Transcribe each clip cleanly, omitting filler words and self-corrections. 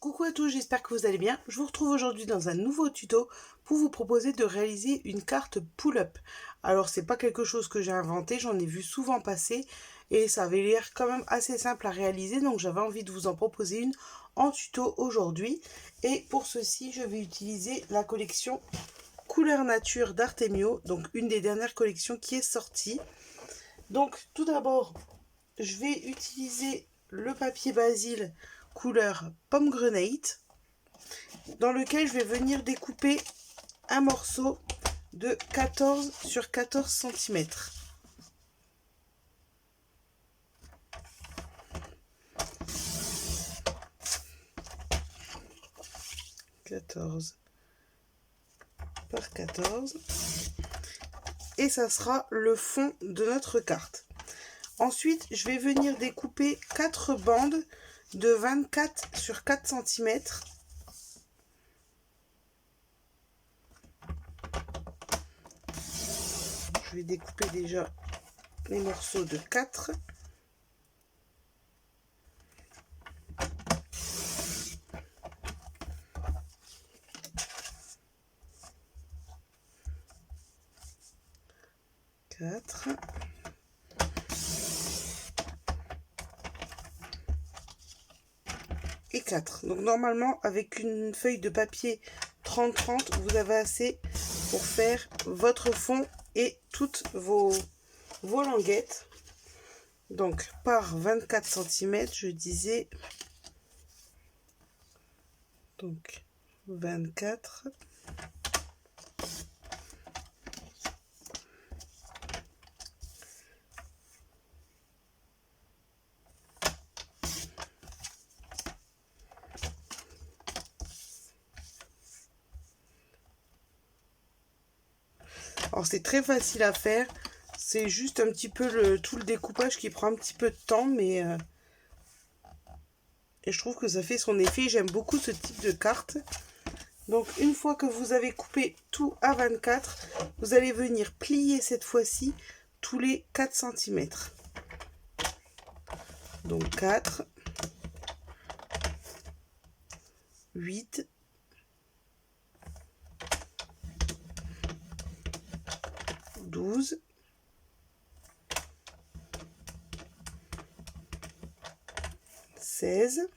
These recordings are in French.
Coucou à tous, j'espère que vous allez bien. Je vous retrouve aujourd'hui dans un nouveau tuto pour vous proposer de réaliser une carte pull-up. Alors c'est pas quelque chose que j'ai inventé, j'en ai vu souvent passer et ça avait l'air quand même assez simple à réaliser, donc j'avais envie de vous en proposer une en tuto aujourd'hui. Et pour ceci, je vais utiliser la collection Couleur Nature d'Artemio, donc une des dernières collections qui est sortie. Donc tout d'abord, je vais utiliser le papier Basile couleur Pomegranate, dans lequel je vais venir découper un morceau de 14 sur 14 cm. Par 14, et ça sera le fond de notre carte. Ensuite, je vais venir découper 4 bandes de 24 sur 4 cm. Je vais découper déjà les morceaux de 4. Et 4. Donc normalement, avec une feuille de papier 30-30, vous avez assez pour faire votre fond et toutes vos languettes. Donc par 24 cm, je disais, donc 24. Alors c'est très facile à faire, c'est juste un petit peu tout le découpage qui prend un petit peu de temps, mais et je trouve que ça fait son effet. J'aime beaucoup ce type de carte. Donc une fois que vous avez coupé tout à 24, vous allez venir plier cette fois-ci tous les 4 cm. Donc 4, 8, 12, 16,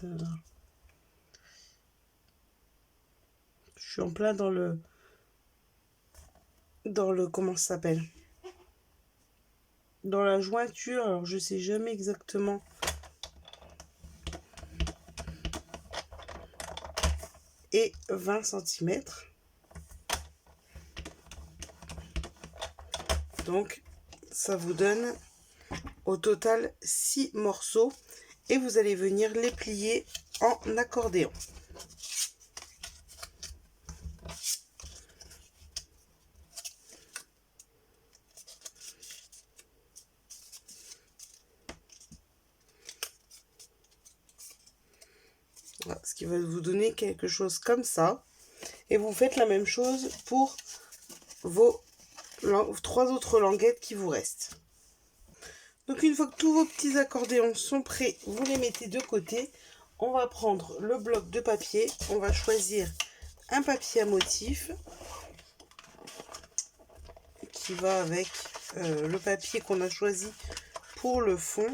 voilà. Je suis en plein dans le comment ça s'appelle, dans la jointure, alors je sais jamais exactement. Et 20 cm. Donc ça vous donne au total 6 morceaux et vous allez venir les plier en accordéon. Voilà, ce qui va vous donner quelque chose comme ça. Et vous faites la même chose pour vos 3 autres languettes qui vous restent. Donc une fois que tous vos petits accordéons sont prêts, vous les mettez de côté. On va prendre le bloc de papier. On va choisir un papier à motif qui va avec le papier qu'on a choisi pour le fond.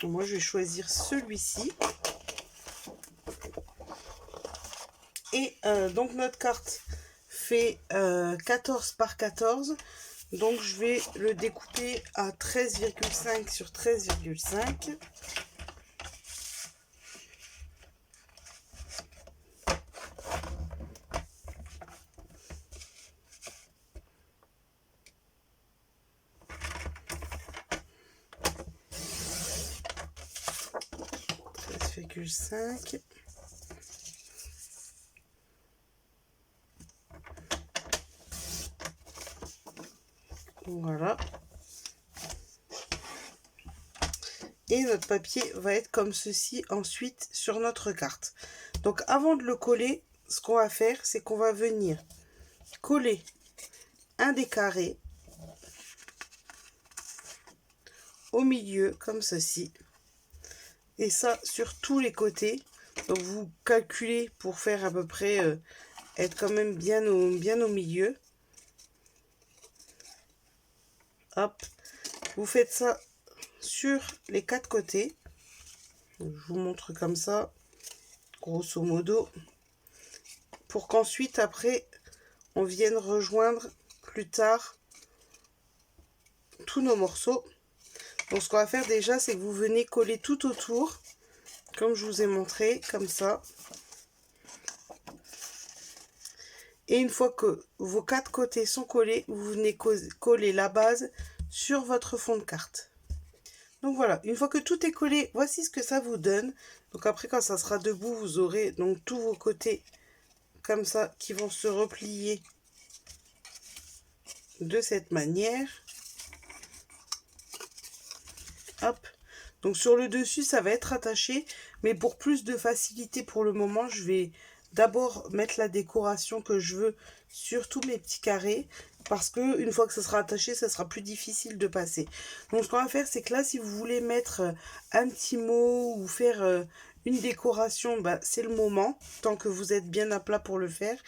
Moi, je vais choisir celui-ci. Et donc, notre carte fait 14 par 14. Donc, je vais le découper à 13,5 sur 13,5. Voilà. Et notre papier va être comme ceci ensuite sur notre carte. Donc avant de le coller, ce qu'on va faire, c'est qu'on va venir coller un des carrés au milieu comme ceci. Et ça sur tous les côtés. Donc vous calculez pour faire à peu près être quand même bien au milieu. Hop, vous faites ça sur les 4 côtés. Donc, je vous montre comme ça, grosso modo, pour qu'ensuite après on vienne rejoindre plus tard tous nos morceaux. Donc ce qu'on va faire déjà, c'est que vous venez coller tout autour, comme je vous ai montré, comme ça. Et une fois que vos 4 côtés sont collés, vous venez coller la base sur votre fond de carte. Donc voilà, une fois que tout est collé, voici ce que ça vous donne. Donc après, quand ça sera debout, vous aurez donc tous vos côtés comme ça qui vont se replier de cette manière. Hop. Donc sur le dessus, ça va être attaché, mais pour plus de facilité pour le moment, je vais d'abord mettre la décoration que je veux sur tous mes petits carrés, parce que une fois que ça sera attaché, ça sera plus difficile de passer. Donc ce qu'on va faire, c'est que là, si vous voulez mettre un petit mot ou faire une décoration, bah, c'est le moment, tant que vous êtes bien à plat pour le faire.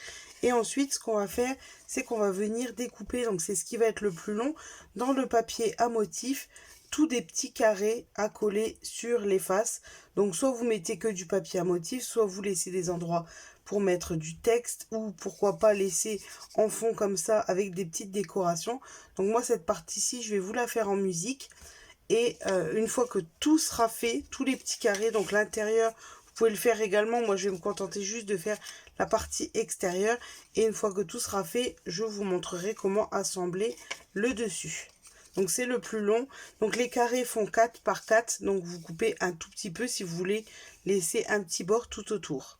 Et ensuite, ce qu'on va faire, c'est qu'on va venir découper, donc c'est ce qui va être le plus long, dans le papier à motif, tous des petits carrés à coller sur les faces. Donc soit vous mettez que du papier à motif, soit vous laissez des endroits pour mettre du texte, ou pourquoi pas laisser en fond comme ça avec des petites décorations. Donc moi cette partie-ci, je vais vous la faire en musique. Et une fois que tout sera fait, tous les petits carrés, donc l'intérieur, vous pouvez le faire également. Moi je vais me contenter juste de faire la partie extérieure. Et une fois que tout sera fait, je vous montrerai comment assembler le dessus. Donc c'est le plus long. Donc les carrés font 4 par 4. Donc vous coupez un tout petit peu si vous voulez laisser un petit bord tout autour.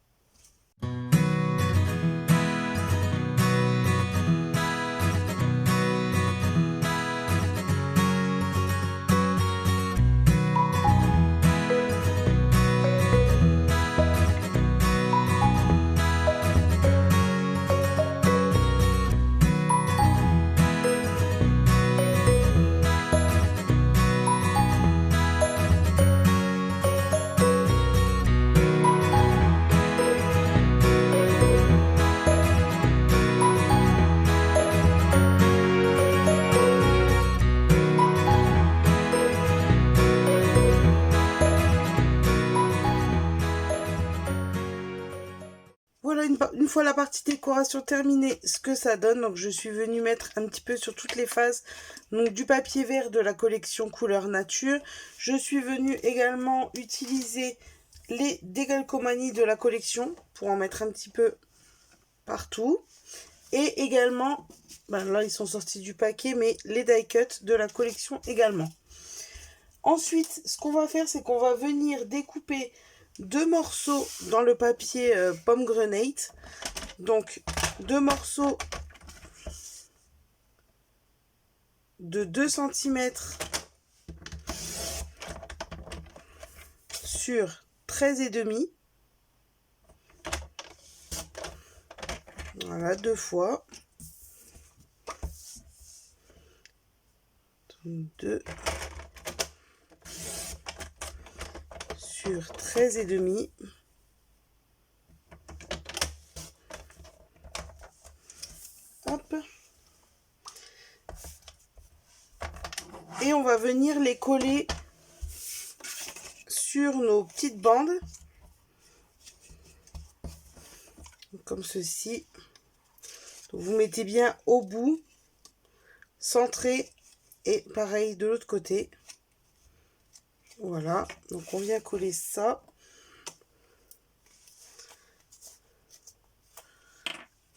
Voilà, une fois la partie décoration terminée, ce que ça donne. Donc je suis venue mettre un petit peu sur toutes les faces donc du papier vert de la collection couleur nature. Je suis venue également utiliser les décalcomanies de la collection pour en mettre un petit peu partout. Et également, ben là ils sont sortis du paquet, mais les die cut de la collection également. Ensuite, ce qu'on va faire, c'est qu'on va venir découper 2 morceaux dans le papier pomegranate. Donc 2 morceaux de 2 cm sur 13,5. Voilà, 2 fois. 2 sur 13,5. Hop. Et on va venir les coller sur nos petites bandes. Comme ceci. Donc vous mettez bien au bout, centré, et pareil de l'autre côté. Voilà, donc on vient coller ça.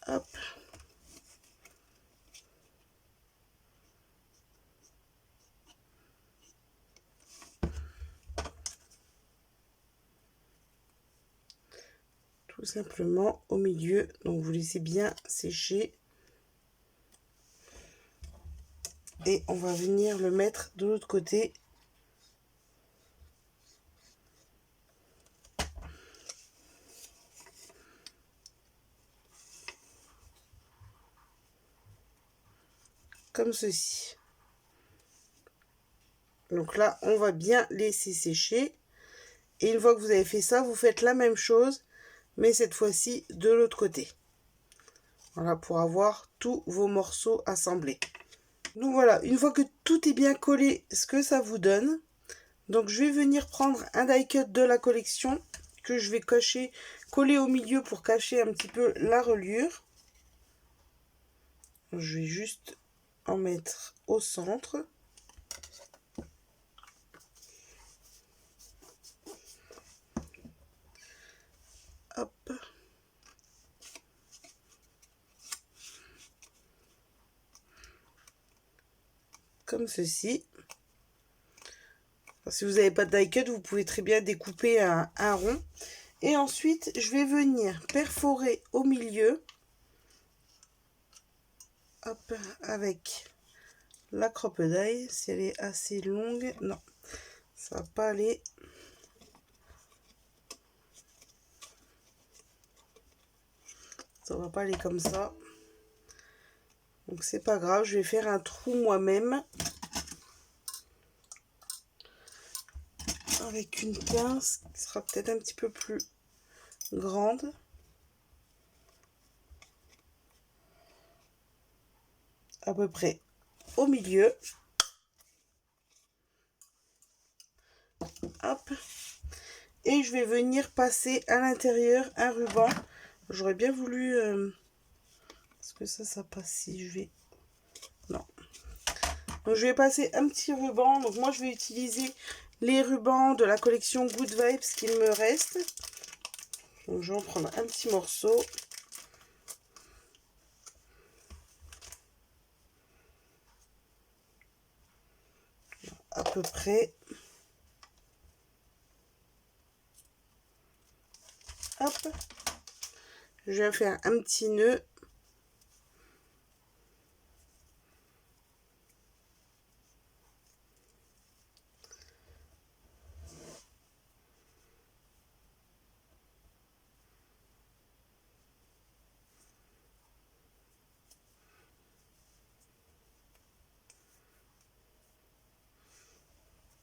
Hop. Tout simplement au milieu. Donc vous laissez bien sécher. Et on va venir le mettre de l'autre côté. Comme ceci. Donc là, on va bien laisser sécher. Et une fois que vous avez fait ça, vous faites la même chose, mais cette fois-ci de l'autre côté. Voilà, pour avoir tous vos morceaux assemblés. Donc voilà, une fois que tout est bien collé, ce que ça vous donne. Donc je vais venir prendre un die cut de la collection que je vais coller au milieu pour cacher un petit peu la reliure. Je vais juste en mettre au centre. Hop. Comme ceci. Si vous n'avez pas de die cut, vous pouvez très bien découper un rond. Et ensuite, je vais venir perforer au milieu. Hop, avec la crocodile. Si elle est assez longue, non, ça va pas aller. Ça va pas aller comme ça. Donc c'est pas grave, je vais faire un trou moi-même. Avec une pince qui sera peut-être un petit peu plus grande. À peu près au milieu. Hop. Et je vais venir passer à l'intérieur un ruban. J'aurais bien voulu... Est-ce que ça passe si je vais... Non. Donc je vais passer un petit ruban. Donc moi je vais utiliser les rubans de la collection Good Vibes qu'il me reste. Donc je vais en prendre un petit morceau. À peu près. Hop. Je vais faire un petit nœud.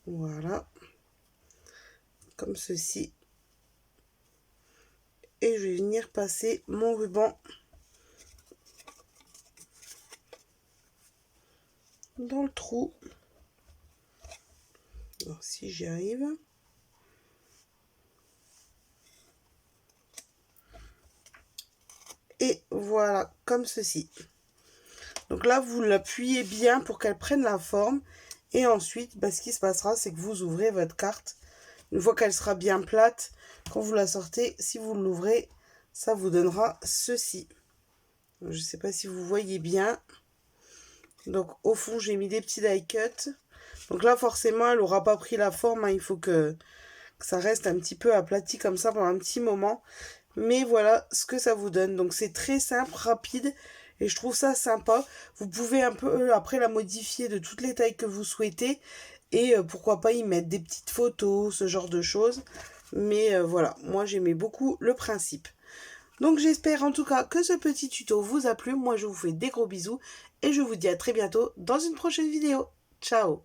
Voilà. Comme ceci. Et je vais venir passer mon ruban dans le trou. Alors, si j'y arrive. Et voilà, comme ceci. Donc là, vous l'appuyez bien pour qu'elle prenne la forme. Et ensuite, ce qui se passera, c'est que vous ouvrez votre carte. Une fois qu'elle sera bien plate, quand vous la sortez, si vous l'ouvrez, ça vous donnera ceci. Je ne sais pas si vous voyez bien. Donc au fond, j'ai mis des petits die cut. Donc là, forcément, elle n'aura pas pris la forme. Hein. Il faut que ça reste un petit peu aplati comme ça pendant un petit moment. Mais voilà ce que ça vous donne. Donc c'est très simple, rapide. Et je trouve ça sympa. Vous pouvez un peu après la modifier de toutes les tailles que vous souhaitez. Et pourquoi pas y mettre des petites photos, ce genre de choses. Mais voilà, moi j'aimais beaucoup le principe. Donc j'espère en tout cas que ce petit tuto vous a plu. Moi je vous fais des gros bisous. Et je vous dis à très bientôt dans une prochaine vidéo. Ciao!